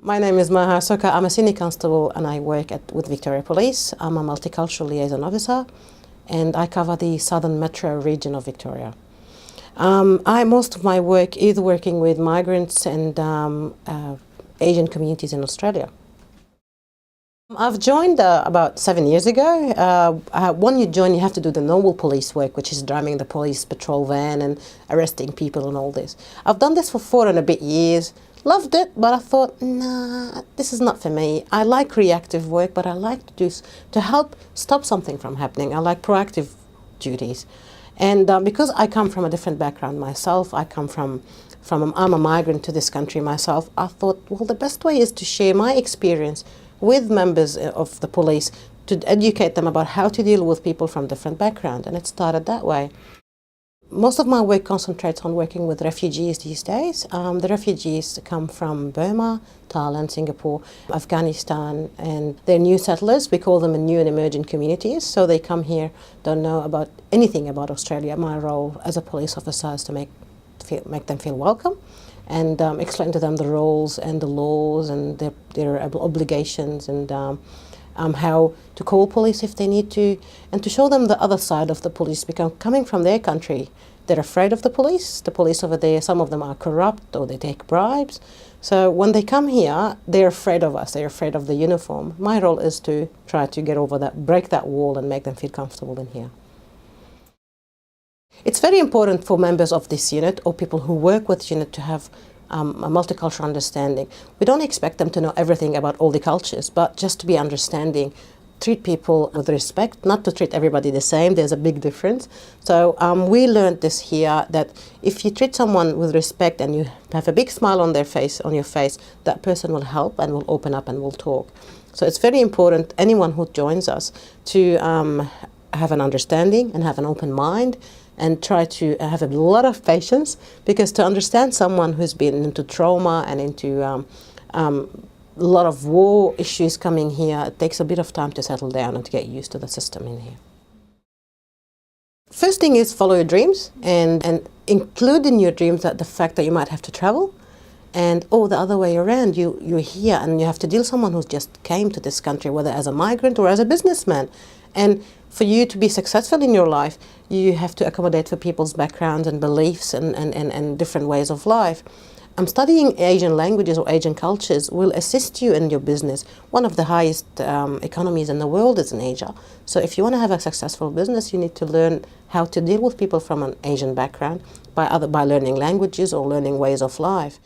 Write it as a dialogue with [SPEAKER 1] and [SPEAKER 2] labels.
[SPEAKER 1] My name is Maha Sukkar. I'm a senior constable and I work with Victoria Police. I'm a multicultural liaison officer and I cover the southern metro region of Victoria. Most of my work is working with migrants and Asian communities in Australia. I've joined about 7 years ago. When you join, you have to do the normal police work, which is driving the police patrol van and arresting people and all this. I've done this for 4 and a bit years. Loved it, but I thought, nah, this is not for me. I like reactive work, but I like to help stop something from happening. I like proactive duties. And because I come from a different background myself, I'm a migrant to this country myself, I thought, well, the best way is to share my experience with members of the police to educate them about how to deal with people from different backgrounds. And it started that way. Most of my work concentrates on working with refugees these days. The refugees come from Burma, Thailand, Singapore, Afghanistan, and they're new settlers. We call them new and emerging communities. So they come here, don't know about anything about Australia. My role as a police officer is to make them feel welcome and explain to them the rules and the laws and their obligations and how to call police if they need to, and to show them the other side of the police, because coming from their country, they're afraid of the police. The police over there, some of them are corrupt or they take bribes. So when they come here, they're afraid of us, they're afraid of the uniform. My role is to try to get over that, break that wall and make them feel comfortable in here. It's very important for members of this unit or people who work with unit to have a multicultural understanding. We don't expect them to know everything about all the cultures, but just to be understanding, treat people with respect, not to treat everybody the same. There's a big difference. So we learned this here, that if you treat someone with respect and you have a big smile on your face, that person will help and will open up and will talk. So it's very important, anyone who joins us, to have an understanding and have an open mind and try to have a lot of patience, because to understand someone who's been into trauma and into a lot of war issues coming here, it takes a bit of time to settle down and to get used to the system in here. First thing is follow your dreams and include in your dreams that the fact that you might have to travel, and the other way around, you're here and you have to deal with someone who just came to this country, whether as a migrant or as a businessman. And for you to be successful in your life, you have to accommodate for people's backgrounds and beliefs and different ways of life. Studying Asian languages or Asian cultures will assist you in your business. One of the highest economies in the world is in Asia. So if you want to have a successful business, you need to learn how to deal with people from an Asian background by learning languages or learning ways of life.